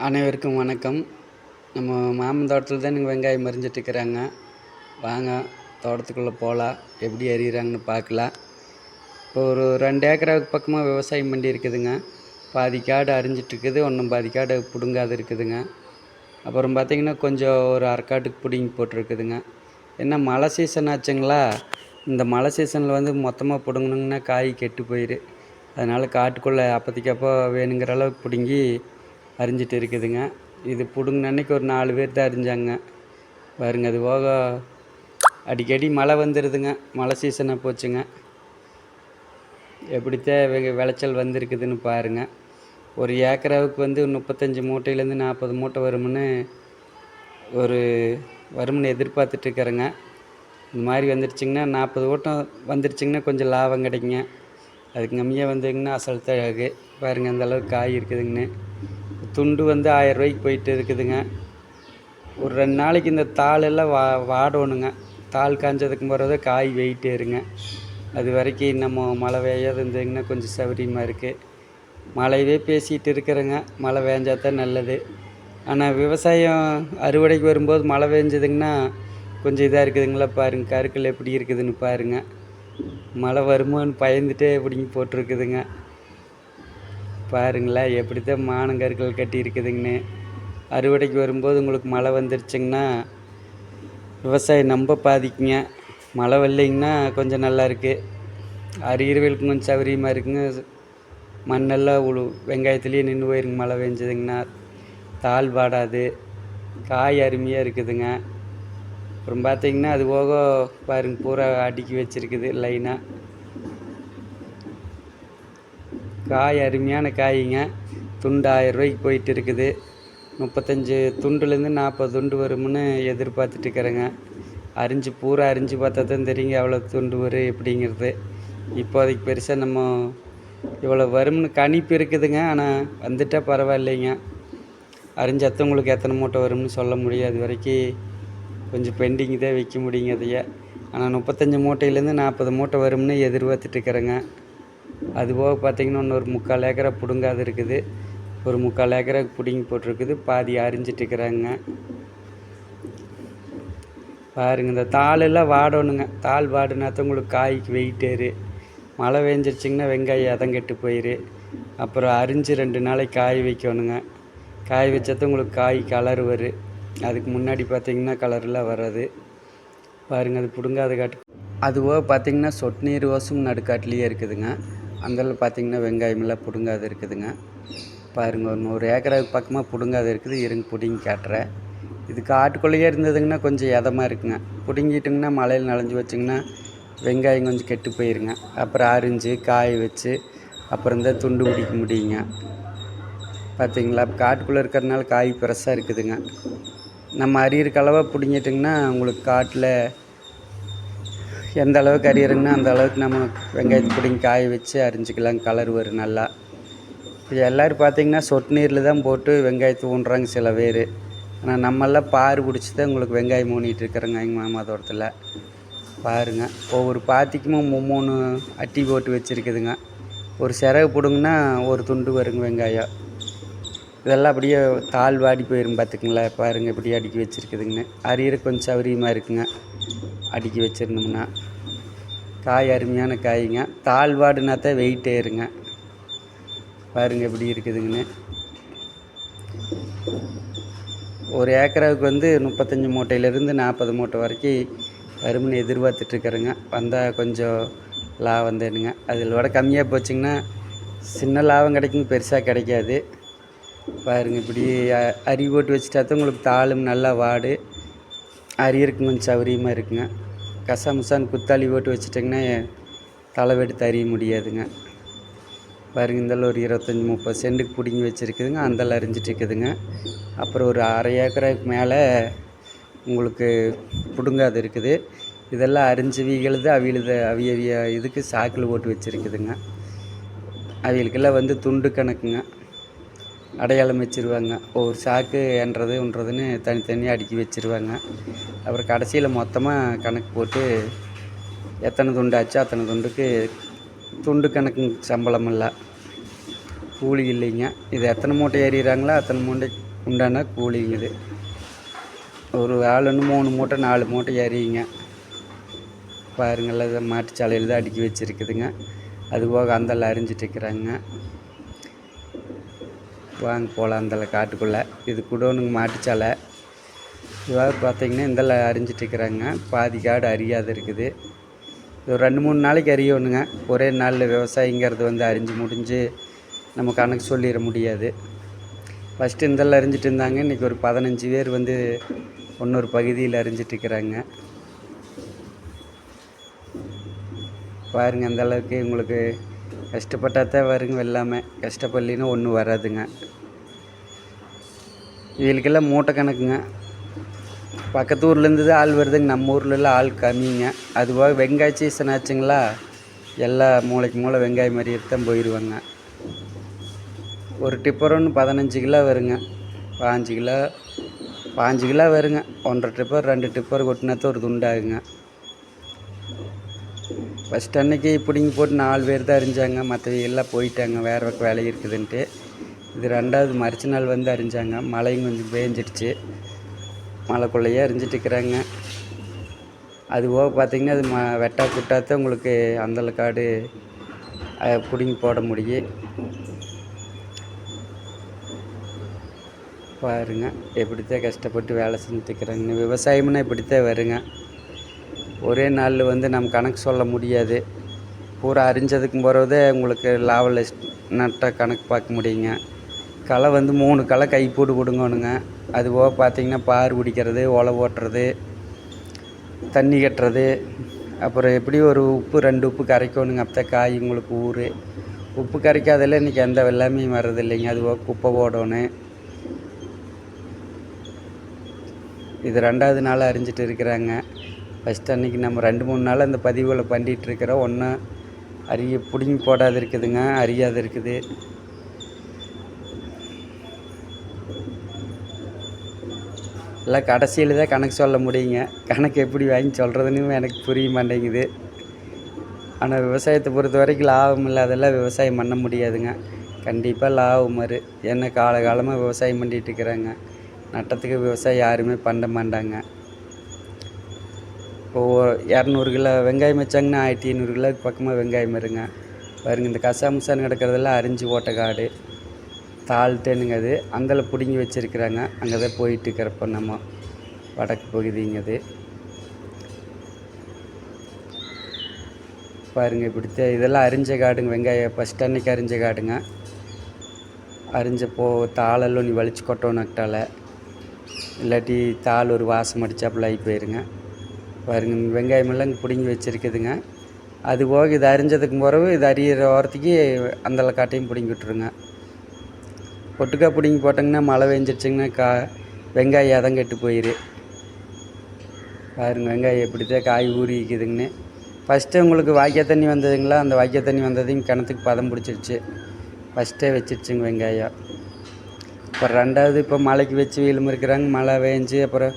அனைவருக்கும் வணக்கம். நம்ம மாமன் தோட்டத்தில் தான் வெங்காயம் மரிஞ்சிட்ருக்கிறாங்க. வாங்க தோட்டத்துக்குள்ளே போகலாம், எப்படி அறிகிறாங்கன்னு பார்க்கலாம். இப்போ ஒரு 2 ஏக்கராவுக்கு பக்கமாக விவசாயம் பண்ணி இருக்குதுங்க. பாதி காடு அரிஞ்சிட்ருக்குது, ஒன்றும் பாதி காடு பிடுங்காது இருக்குதுங்க. அப்புறம் பார்த்திங்கன்னா கொஞ்சம் ஒரு அரைக்காட்டுக்கு பிடுங்கி போட்டிருக்குதுங்க. ஏன்னா மழை சீசன் ஆச்சுங்களா, இந்த மழை சீசனில் வந்து மொத்தமாக பிடுங்கணுங்கன்னா காய் கெட்டு போயிரு. அதனால் காட்டுக்குள்ளே அப்போதைக்கப்போ வேணுங்கிற அளவுக்கு பிடுங்கி அரிஞ்சிட்டு இருக்குதுங்க. இது பிடுங்கின அன்னைக்கு ஒரு 4 பேர் தான் அரிஞ்சாங்க பாருங்க. அது போக அடிக்கடி மழை வந்துடுதுங்க. மழை சீசனாக போச்சுங்க. எப்படித்தான் விளைச்சல் வந்திருக்குதுன்னு பாருங்கள். ஒரு ஏக்கராவுக்கு வந்து 35 மூட்டையிலேருந்து 40 மூட்டை வரும்னு எதிர்பார்த்துட்ருக்குறேங்க. இந்த மாதிரி வந்துடுச்சிங்கன்னா 40 ஓட்டம் வந்துடுச்சிங்கன்னா கொஞ்சம் லாபம் கிடைக்குங்க. அதுக்கு கம்மியாக வந்ததுங்கன்னா அசல்த்தாக பாருங்கள் அந்த அளவுக்கு காய் இருக்குதுங்கன்னு. துண்டு வந்து 1000 ரூபாய்க்கு போயிட்டு இருக்குதுங்க. ஒரு 2 நாளைக்கு இந்த தாள் எல்லாம் வாடணுங்க. தாள் காஞ்சதுக்கு பிறகு காய் வெயிட் ஏறுங்க. அது வரைக்கும் நம்ம மழை பெய்யாது இருந்ததுங்கன்னா கொஞ்சம் சௌகரியமாக இருக்குது. மழையவே பேசிகிட்டு இருக்கிறேங்க. மழை பெஞ்சால் தான் நல்லது. ஆனால் விவசாயம் அறுவடைக்கு வரும்போது மழை பெஞ்சதுங்கன்னா கொஞ்சம் இதாக இருக்குதுங்களா பாருங்கள். கருக்கள் எப்படி இருக்குதுன்னு பாருங்கள். மழை வருமோன்னு பயந்துட்டே எப்படிங்க போட்டிருக்குதுங்க. பாருங்களேன் எப்படித்தான் மானங்கற்கள் கட்டி இருக்குதுங்கன்னு. அறுவடைக்கு வரும்போது உங்களுக்கு மழை வந்துருச்சுங்கன்னா விவசாயம் ரொம்ப பாதிக்குங்க. மழை வரலைங்கன்னா கொஞ்சம் நல்லா இருக்குது. அரியர்களுக்கு கொஞ்சம் சௌகரியமாக இருக்குங்க. மண்ணெல்லாம் வெங்காயத்துலேயே நின்று போயிருங்க மழை பெஞ்சதுங்கன்னா. தாள் வாடாது, காய் அருமையாக இருக்குதுங்க. அப்புறம் பார்த்திங்கன்னா அது போக பாருங்கள் பூரா அடுக்கி வச்சுருக்குது லைனாக. காய் அருமையான காய்ங்க. துண்டு 1000 ரூபாய்க்கு போயிட்டு இருக்குது. 35 துண்டுலேருந்து 40 துண்டு வரும்னு எதிர்பார்த்துட்ருக்குறேங்க. பூரா அரிஞ்சு பார்த்தா தான் தெரியுங்க எவ்வளோ துண்டு வரும் எப்படிங்கிறது. இப்போதைக்கு பெருசாக நம்ம இவ்வளோ வரும்னு கணிப்பு இருக்குதுங்க. ஆனால் வந்துட்டால் பரவாயில்லைங்க. அரிஞ்சத்தவங்களுக்கு எத்தனை மூட்டை வரும்னு சொல்ல முடியாது. வரைக்கும் கொஞ்சம் பெண்டிங் தான் வைக்க முடியுங்க அதையே. ஆனால் 35 மூட்டையிலேருந்து 40 மூட்டை வரும்னு எதிர்பார்த்துட்ருக்குறேங்க. அதுபோக பார்த்திங்கன்னா இன்னொரு 3/4 ஏக்கரா பிடுங்காது இருக்குது. ஒரு 3/4 ஏக்கராவுக்கு பிடுங்கி போட்டிருக்குது. பாதி அரிஞ்சிட்ருக்குறாங்க பாருங்கள். இந்த தாளெல்லாம் வாடணுங்க. தாள் வாடினாத்தான் உங்களுக்கு காய்க்கு வெயிட் ஏறு. மழை பெஞ்சிருச்சிங்கன்னா வெங்காயம் எதம் கெட்டு போயிரு. அப்புறம் அரிஞ்சு 2 நாளைக்கு காய வைக்கணுங்க. காய வச்சாதான் உங்களுக்கு காய் கலர் வரும். அதுக்கு முன்னாடி பார்த்திங்கன்னா கலரெலாம் வராது பாருங்கள். அது பிடுங்காத காட்டு. அதுபோக பார்த்திங்கன்னா சொட்டு நீர் ஓசும் நடுக்காட்டிலேயே இருக்குதுங்க. அந்தளவு பார்த்திங்கன்னா வெங்காயமெல்லாம் பிடுங்காது இருக்குதுங்க பாருங்கள். ஒரு 100 ஏக்கராவுக்கு பக்கமாக பிடுங்காது இருக்குது. இருங்க பிடுங்கி காட்டுறேன். இது காட்டுக்குள்ளேயே இருந்ததுங்கன்னா கொஞ்சம் எதமாக இருக்குங்க. பிடுங்கிட்டுங்கன்னா மழையில் நனைஞ்சி வச்சிங்கன்னா வெங்காயம் கொஞ்சம் கெட்டு போயிருங்க. அப்புறம் அரிஞ்சு காய வச்சு அப்புறம் தான் துண்டு பிடிக்க முடியுங்க. பார்த்திங்களா காட்டுக்குள்ளே இருக்கிறதுனால காய் ஃப்ரெஷ்ஷாக இருக்குதுங்க. நம்ம அரியருக்கு அளவாக பிடுங்கிட்டிங்கன்னா உங்களுக்கு காட்டில் எந்த அளவுக்கு அரியருங்கன்னா அந்த அளவுக்கு நம்ம வெங்காயத்தை பிடிங்கி காய வச்சு அரிஞ்சிக்கலாம். கலர் வரும் நல்லா. இப்போ எல்லோரும் பார்த்திங்கன்னா சொட்டு நீரில் தான் போட்டு வெங்காயத்தை ஊன்றாங்க சில பேர். ஆனால் நம்மெல்லாம் பாரு பிடிச்சி தான் உங்களுக்கு வெங்காயம் ஊனிகிட்டு இருக்கிறோங்க எங்கள் மாமா தோட்டத்தில். பாருங்கள் ஒவ்வொரு பாத்திக்கும் 3 அட்டி போட்டு வச்சுருக்குதுங்க. ஒரு சிறகு பிடுங்குன்னா ஒரு துண்டு வருங்க வெங்காயம். இதெல்லாம் அப்படியே தாள் வாடி போயிடும் பார்த்துக்குங்களேன். பாருங்கள் இப்படியே அடுக்கி வச்சுருக்குதுங்கன்னு. அரியருக்கு கொஞ்சம் சௌகரியமாக இருக்குங்க அடுக்கி வச்சுருந்தோம்னா. காய் அருமையான காய்ங்க. தாள் வாடுனா தான் வெயிட் ஏறுங்க. பாருங்கள் எப்படி இருக்குதுங்கன்னு. ஒரு ஏக்கராவுக்கு வந்து 35 மூட்டையிலேருந்து 40 மூட்டை வரைக்கும் வரும்னு எதிர்பார்த்துட்ருக்குறேங்க. வந்தால் கொஞ்சம் லாபம் தானுங்க. அதில் விட கம்மியாக போச்சிங்கன்னா சின்ன லாபம் கிடைக்கும், பெருசாக கிடைக்காது. பாருங்கள் இப்படி அரி போட்டு வச்சுட்டா தான் உங்களுக்கு தாளும் நல்லா வாடு. அரியருக்கு கொஞ்சம் சௌகரியமாக இருக்குங்க. கசாமுசான்னு குத்தாளி போட்டு வச்சுட்டிங்கன்னா தலை வெடுத்து அறிய முடியாதுங்க. பாருங்கள் இந்தளவு ஒரு 25-30 சென்ட்டுக்கு பிடிங்கி வச்சுருக்குதுங்க. அந்தளவு அரிஞ்சிட்ருக்குதுங்க. அப்புறம் ஒரு அரை ஏக்கராவுக்கு மேலே உங்களுக்கு பிடுங்காது இருக்குது. இதெல்லாம் அரிஞ்சு வீகளுது அவிய இதுக்கு சாக்கில் போட்டு வச்சுருக்குதுங்க. அவிகளுக்கெல்லாம் வந்து துண்டு கணக்குங்க. அடையாளம் வச்சுருவாங்க. ஒவ்வொரு சாக்கு ஒன்றதுன்னு தனித்தனியாக அடுக்கி வச்சுருவாங்க. அப்புறம் கடைசியில் மொத்தமாக கணக்கு போட்டு எத்தனை துண்டு ஆச்சோ அத்தனை துண்டுக்கு துண்டு கணக்கு சம்பளம் இல்லை, கூலி இல்லைங்க. இது எத்தனை மூட்டை ஏறிறாங்களோ அத்தனை உண்டான கூலிங்க இது. ஒரு ஆளுன்னு 3 மூட்டை 4 மூட்டை ஏறிங்க பாருங்கள். அதை மாட்டுச்சாலையில் தான் அடுக்கி வச்சுருக்குதுங்க. அதுபோக அந்தல அரிஞ்சிட்டு இருக்கிறாங்க. வாங்க போகலாம் அந்தல காட்டுக்குள்ளே. இது குடோனுங்க மாட்டுச்சாலை. இவ்வாறு பார்த்திங்கன்னா இந்தல அரிஞ்சிட்டு இருக்கிறாங்க. பாதி காடு அரியாத இருக்குது. இது ஒரு 2-3 நாளைக்கு அரியணுங்க. ஒரே நாளில் விவசாயிங்கிறது வந்து அரிஞ்சு முடிஞ்சு நம்ம கணக்கு சொல்லிட முடியாது. ஃபஸ்ட்டு இந்தல அரிஞ்சிட்டு இருந்தாங்க. இன்றைக்கி ஒரு 15 பேர் வந்து இன்னொரு பகுதியில் அரிஞ்சிட்டு இருக்கிறாங்க. பாருங்கள் அந்த அளவுக்கு உங்களுக்கு கஷ்டப்பட்டால் தான் வருங்க. எல்லாமே கஷ்டப்படலின்னா ஒன்றும் வராதுங்க. இவங்களுக்கெல்லாம் மூட்டை கணக்குங்க. பக்கத்து ஊர்லேருந்து தான் ஆள் வருதுங்க. நம்ம ஊர்லலாம் ஆள் கம்மிங்க. அதுபோக வெங்காய சீசன் ஆச்சுங்களா, எல்லா மூளைக்கு மூளை வெங்காயம் மாதிரி தான் போயிடுவாங்க. ஒரு டிப்பர் 15 கிலோ வருங்க. 5 கிலோ வருங்க. 1.5 டிப்பர் 2 டிப்பர் கொட்டினாத்தான் ஒரு துண்டாகுங்க. ஃபஸ்ட் அன்னைக்கு பிடிங்கி போட்டு 4 பேர் தான் அரிஞ்சாங்க. மற்றவங்க எல்லாம் போயிட்டாங்க, வேறு பக்கம் வேலை இருக்குதுன்ட்டு. இது 2வது மறுச்ச நாள் வந்து அரிஞ்சாங்க. மழையும் கொஞ்சம் பேஞ்சிடுச்சு. மழைக்குள்ளேயே அரிஞ்சிட்டு இருக்கிறாங்க. அதுபோக பார்த்திங்கன்னா அது வெட்டா குட்டாத்தான் உங்களுக்கு அந்தல காடு பிடுங்கி போட முடியும். பாருங்க எப்படித்தான் கஷ்டப்பட்டு வேலை செஞ்சுட்டுருக்குறாங்க. விவசாயம்னா இப்படித்தான் வருங்க. ஒரே நாளில் வந்து நம்ம கணக்கு சொல்ல முடியாது. பூரா அரிஞ்சதுக்கும் போகிறதே உங்களுக்கு லாபம் நட்டால் கணக்கு பார்க்க முடியுங்க. களை வந்து 3 களை கை போட்டு கொடுங்கணுங்க. அதுபோக பார்த்திங்கன்னா பார் பிடிக்கிறது, ஒலை ஓட்டுறது, தண்ணி கட்டுறது, அப்புறம் எப்படியும் ஒரு உப்பு 2 உப்பு கரைக்கணுங்க. அப்போ தான் காய் உங்களுக்கு ஊர். உப்பு கரைக்காதெல்லாம் இன்றைக்கி எந்த வெள்ளாமே வர்றது இல்லைங்க. அதுபோக குப்பை போடணும். இது 2வது நாள் அரிஞ்சிட்டு இருக்கிறாங்க. ஃபஸ்ட் அன்றைக்கி நம்ம 2-3 நாள் அந்த பதிவுகளை பண்ணிகிட்ருக்கிறோம். ஒன்றும் பிடுங்கி போடாது இருக்குதுங்க, அரியாது இருக்குது. எல்லாம் கடைசியில் தான் கணக்கு சொல்ல முடியுங்க. கணக்கு எப்படி வாங்கி சொல்கிறதுன்னு எனக்கு புரிய மாட்டேங்குது. ஆனால் விவசாயத்தை பொறுத்த வரைக்கும் லாபம் இல்லாதெல்லாம் விவசாயம் பண்ண முடியாதுங்க. கண்டிப்பாக லாபம் வரும். ஏன்னா காலகாலமாக விவசாயம் பண்ணிகிட்டு இருக்கிறாங்க. நட்டத்துக்கு விவசாயம் யாருமே பண்ண மாட்டாங்க. இப்போது 200 கிலோ வெங்காயம் வச்சாங்கன்னா 1500 கிலோவுக்கு பக்கமாக வெங்காயம் வருங்க. பாருங்க இந்த கசாமுசான்னு கிடக்கிறதெல்லாம் அரிஞ்சு ஓட்ட காடு தாழ்த்தேனுங்க. அது அந்தல பிடுங்கி வச்சுருக்குறாங்க. அங்கே தான் போயிட்டு இருக்கிறப்ப நம்ம வடக்கு பகுதிங்கிறது. பாருங்கள் இப்படித்தான் இதெல்லாம் அரிஞ்ச காடுங்க. வெங்காயம் ஃபஸ்ட் அன்னைக்கு அரிஞ்ச காடுங்க. அரிஞ்சப்போ தாளெல்லாம் நீ வலிச்சு கொட்டோனட்டால இல்லாட்டி தாள் ஒரு வாசம் அடித்தாப்புல ஆகி போயிருங்க. பாருங்கள் வெங்காயமெல்லாம் இங்கே பிடுங்கி வச்சுருக்குதுங்க. அதுபோக இது அரிஞ்சதுக்கு பிறகு இது அறியிற ஓரத்துக்கு அந்தல காட்டையும் பிடுங்கி விட்டுருங்க. ஒட்டுக்கா பிடுங்கி போட்டிங்கன்னா மழை பெஞ்சிடுச்சிங்கன்னா வெங்காயம் அதம் கெட்டு போயிரு. பாருங்கள் வெங்காயம் எப்படித்தான் காய் ஊறிக்குதுங்கன்னு. ஃபஸ்ட்டு உங்களுக்கு வாய்க்கால் தண்ணி வந்ததுங்களா, அந்த வாய்க்கால் தண்ணி வந்ததையும் கிணத்துக்கு பதம் பிடிச்சிருச்சு. ஃபஸ்ட்டே வச்சிருச்சுங்க வெங்காயம். அப்புறம் 2வது இப்போ மழைக்கு வச்சு வீலும் இருக்கிறாங்க. மழை பெஞ்சு அப்புறம்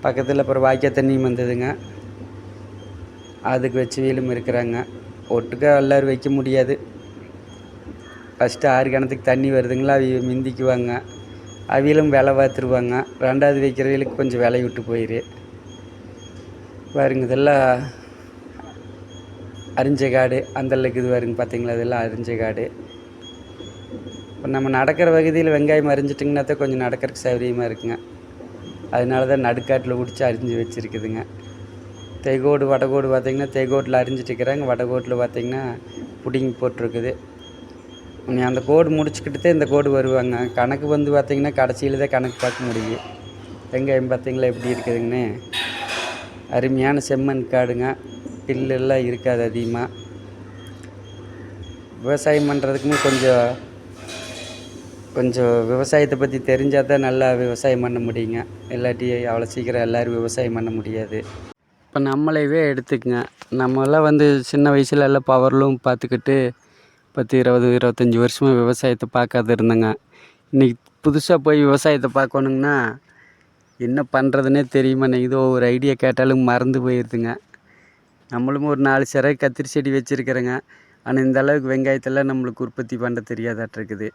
பக்கத்தில் அப்புறம் வாய்க்கால் தண்ணியும் வந்ததுங்க. அதுக்கு வச்சு வீலும் இருக்கிறாங்க. ஒட்டுக்கா எல்லோரும் வைக்க முடியாது. ஃபஸ்ட்டு 6 கிணத்துக்கு தண்ணி வருதுங்களா, அவங்க மிந்திக்குவாங்க. அவியலும் விலை பார்த்துருவாங்க. 2வது வைக்கிறவங்களுக்கு கொஞ்சம் விலை விட்டு போயிரு. பாருங்க இதெல்லாம் அரிஞ்ச காடு. அந்தளவுக்கு இது வருங்க பார்த்தீங்களா, இதெல்லாம் அரிஞ்ச காடு. இப்போ நம்ம நடக்கிற பகுதியில் வெங்காயம் அரிஞ்சிட்டிங்கன்னா தான் கொஞ்சம் நடக்கிறதுக்கு சௌகரியமாக இருக்குங்க. அதனால தான் நடுக்காட்டில் பிடிச்சி அரிஞ்சு வச்சுருக்குதுங்க. தெகோடு வடகோடு பார்த்திங்கன்னா தெகோட்டில் அரிஞ்சிட்டு இருக்கிறாங்க. வடகோட்டில் பார்த்திங்கன்னா பிடுங்கி போட்டிருக்குது. நீ அந்த கோடு முடிச்சுக்கிட்டு தான் இந்த கோடு வருவாங்க. கணக்கு வந்து பார்த்திங்கன்னா கடைசியில் தான் கணக்கு பார்க்க முடியும். வெங்காயம் பார்த்திங்களா எப்படி இருக்குதுங்கன்னு. அருமையான செம்மண் காடுங்க. பில்லெல்லாம் இருக்காது அதிகமாக. விவசாயம் பண்ணுறதுக்குமே கொஞ்சம் விவசாயத்தை பற்றி தெரிஞ்சால் தான் நல்லா விவசாயம் பண்ண முடியுங்க. இல்லாட்டி அவ்வளோ சீக்கிரம் எல்லோரும் விவசாயம் பண்ண முடியாது. இப்போ நம்மளைவே எடுத்துக்கங்க. நம்மளாம் வந்து சின்ன வயசில் எல்லாம் பவர்லூம் பார்த்துக்கிட்டு 10, 20, 25 வருஷமாக விவசாயத்தை பார்க்காத இருந்தேங்க. இன்றைக்கி புதுசாக போய் விவசாயத்தை பார்க்கணுங்கன்னா என்ன பண்ணுறதுனே தெரியுமாட்டேங்குது. ஒரு ஐடியா கேட்டாலும் மறந்து போயிடுதுங்க. நம்மளும் ஒரு 4 சிறை கத்திரி செடி வச்சுருக்கிறேங்க. ஆனால் இந்த அளவுக்கு வெங்காயத்தெல்லாம் நம்மளுக்கு உற்பத்தி பண்ண தெரியாதாட்டிருக்குது.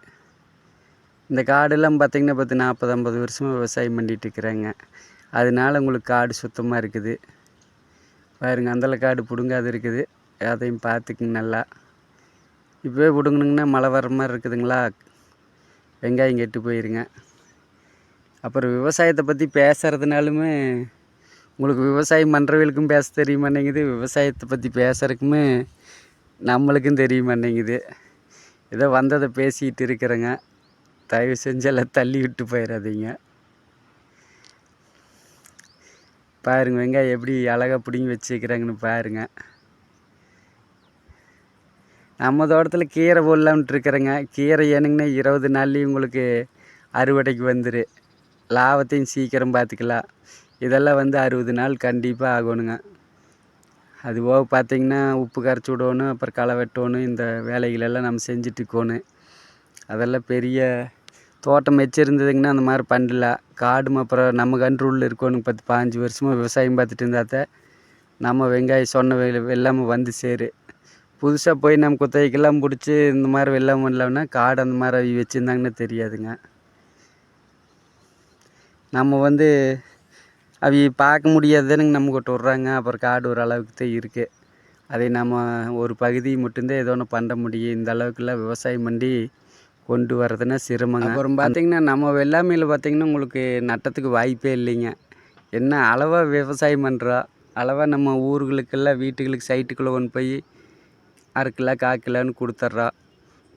இந்த காடெல்லாம் பார்த்திங்கன்னா 40-50 வருஷமாக விவசாயம் பண்ணிகிட்ருக்குறேங்க. அதனால உங்களுக்கு காடு சுத்தமாக இருக்குது. பாருங்க அந்தளவு காடு பிடுங்காது இருக்குது. அதையும் பார்த்துக்குங்க நல்லா. இப்போவே பிடுங்கணுங்கன்னா மழை வர்ற மாதிரி இருக்குதுங்களா, வெங்காயம் கெட்டு போயிருங்க. அப்புறம் விவசாயத்தை பற்றி பேசுகிறதுனாலுமே உங்களுக்கு விவசாயம் பண்ணுறவங்களுக்கும் பேச தெரிய மாட்டேங்குது, விவசாயத்தை பற்றி பேசுகிறதுக்குமே நம்மளுக்கும் தெரிய மாட்டேங்குது. ஏதோ வந்ததை பேசிக்கிட்டு இருக்கிறேங்க. தயவு செஞ்சு எல்லாம் தள்ளி விட்டு போயிடாதீங்க. பாருங்கள் வெங்காயம் எப்படி அழகாக பிடிங்கி வச்சுக்கிறாங்கன்னு பாருங்கள். நம்ம தோட்டத்தில் கீரை போடலாம்ட்டு இருக்கிறேங்க. கீரை ஏனுங்கன்னா 20 நாள்லேயும் உங்களுக்கு அறுவடைக்கு வந்துரு. லாபத்தையும் சீக்கிரம் பார்த்துக்கலாம். இதெல்லாம் 60 நாள் கண்டிப்பாக ஆகணுங்க. அதுபோக பார்த்திங்கன்னா உப்பு கரைச்சி விடணும், அப்புறம் களை வெட்டணும், இந்த வேலைகளெல்லாம் நம்ம செஞ்சுட்ருக்கணும். அதெல்லாம் பெரிய தோட்டம் வச்சுருந்ததுங்கன்னா அந்த மாதிரி பண்ணலாம். காடும் அப்புறம் நம்ம கண்ட்ரோலில் இருக்கணும். 10-15 வருஷமாக விவசாயம் பார்த்துட்டு இருந்தால் நம்ம வெங்காயம் சொன்ன வெள்ளாமை வந்து சேரு. புதுசாக போய் நம்ம குத்தகைக்கெல்லாம் பிடிச்சி இந்த மாதிரி வெள்ளாமை பண்ணலாம்னா காடு அந்த மாதிரி வச்சுருந்தாங்கன்னா தெரியாதுங்க. நம்ம அவங்க பார்க்க முடியாதுன்னு நம்மக்கிட்ட விட்றாங்க. அப்புறம் காடு ஒரு அளவுக்கு தான் இருக்குது. அதை நம்ம ஒரு பகுதி மட்டும்தான் ஏதோ ஒன்று பண்ண முடியும். இந்த அளவுக்குலாம் விவசாயம் பண்ணி கொண்டு வர்றதுன்னா சிரமங்க. அப்புறம் பார்த்திங்கன்னா நம்ம வெள்ளாமையில் பார்த்திங்கன்னா உங்களுக்கு நட்டத்துக்கு வாய்ப்பே இல்லைங்க. என்ன அளவாக விவசாயம் பண்ணுறோம், அளவாக நம்ம ஊர்களுக்கெல்லாம் வீட்டுகளுக்கு சைட்டுக்குள்ளே கொண்டு போய் 1/2 கிலோ 1/4 கிலோன்னு கொடுத்துட்றோம்.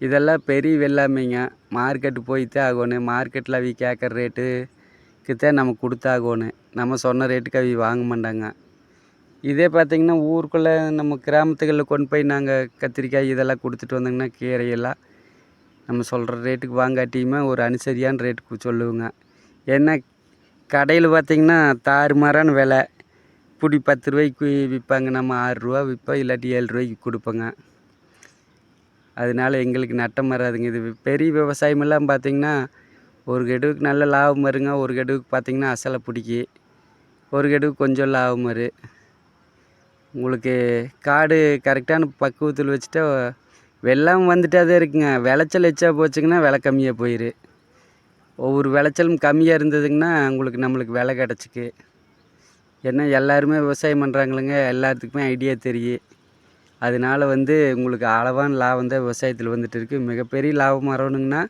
இதெல்லாம் பெரிய வெள்ளாமைங்க. மார்க்கெட்டு போய்த்தான் ஆகணும். மார்க்கெட்டில் அவங்க கேட்குற ரேட்டுக்கு தான் நம்ம கொடுத்தாகணும். நம்ம சொன்ன ரேட்டுக்கு அவங்க வாங்க மாட்டாங்க. இதே பார்த்திங்கன்னா ஊருக்குள்ளே நம்ம கிராமத்துகளில் கொண்டு போய் நாங்கள் கத்திரிக்காய் இதெல்லாம் கொடுத்துட்டு வந்தோங்கன்னா கீரையெல்லாம் நம்ம சொல்கிற ரேட்டுக்கு வாங்காட்டியுமே ஒரு அனுசரியான ரேட்டுக்கு சொல்லுவோங்க. ஏன்னா கடையில் பார்த்திங்கன்னா தாறுமாறான விலை. இப்படி 10 ரூபாய்க்கு விற்பாங்க, நம்ம 6 ரூபா விற்போம், இல்லாட்டி 7 ரூபாய்க்கு கொடுப்போங்க. அதனால எங்களுக்கு நட்டம் வராதுங்க. இது பெரிய விவசாயமெல்லாம் பார்த்திங்கன்னா ஒரு கெடுவுக்கு நல்ல லாபம் வருங்க. ஒரு கெடுவுக்கு பார்த்திங்கன்னா அசலை பிடிக்கி, ஒரு கெடுவுக்கு கொஞ்சம் லாபம் வரும். உங்களுக்கு காடு கரெக்டான பக்குவத்தில் வச்சுட்டா வெள்ளாமை வந்துட்டே தான் இருக்குங்க. விளைச்சல் எச்சா போச்சுங்கன்னா விலை கம்மியாக போயிரு. ஒவ்வொரு விளைச்சலும் கம்மியாக இருந்ததுங்கன்னா நம்மளுக்கு விலை கிடச்சிக்கு. ஏன்னா எல்லாருமே விவசாயம் பண்ணுறாங்களுங்க. எல்லாத்துக்குமே ஐடியா தெரியும். அதனால உங்களுக்கு அளவான லாபம் தான் விவசாயத்தில் வந்துட்டு இருக்குது. மிகப்பெரிய லாபம் வரணுங்கன்னா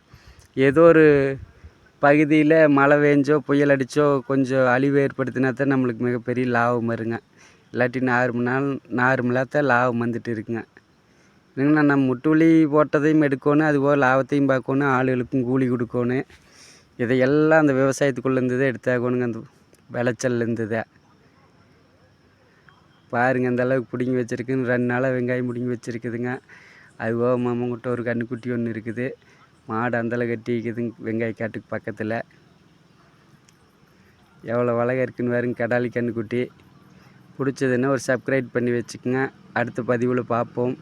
ஏதோ ஒரு பகுதியில் மழை பெஞ்சோ புயல் அடித்தோ கொஞ்சம் அழிவு ஏற்படுத்தினா தான் நம்மளுக்கு மிகப்பெரிய லாபம் வருங்க. இல்லாட்டி நார்மலாக தான் லாபம் வந்துட்டு இருக்குங்க. இல்லைங்கன்னா நம்ம முட்டுவலி போட்டதையும் எடுக்கணும், அதுபோல் லாபத்தையும் பார்க்கணும், ஆளுகளுக்கும் கூலி கொடுக்கணும். இதையெல்லாம் அந்த விவசாயத்துக்குள்ளேருந்து தான் எடுத்தாகணுங்க. அந்த விளைச்சல்லேருந்து தான் பாருங்கள் அந்த அளவுக்கு பிடுங்கி வச்சுருக்குன்னு. 2 நாளாக வெங்காயம் பிடுங்கி வச்சுருக்குதுங்க. அதுபோக மாமங்கிட்ட ஒரு கன்றுக்குட்டி ஒன்று இருக்குது. மாடு அந்தளவு கட்டி இருக்குதுங்க வெங்காய காட்டுக்கு பக்கத்தில். எவ்வளோ அழகாக இருக்குன்னு பாருங்க கடாலி கன்றுக்குட்டி. பிடிச்சதுன்னா ஒரு சப்ஸ்கிரைப் பண்ணி வச்சுக்கோங்க. அடுத்த பதிவில் பார்ப்போம்.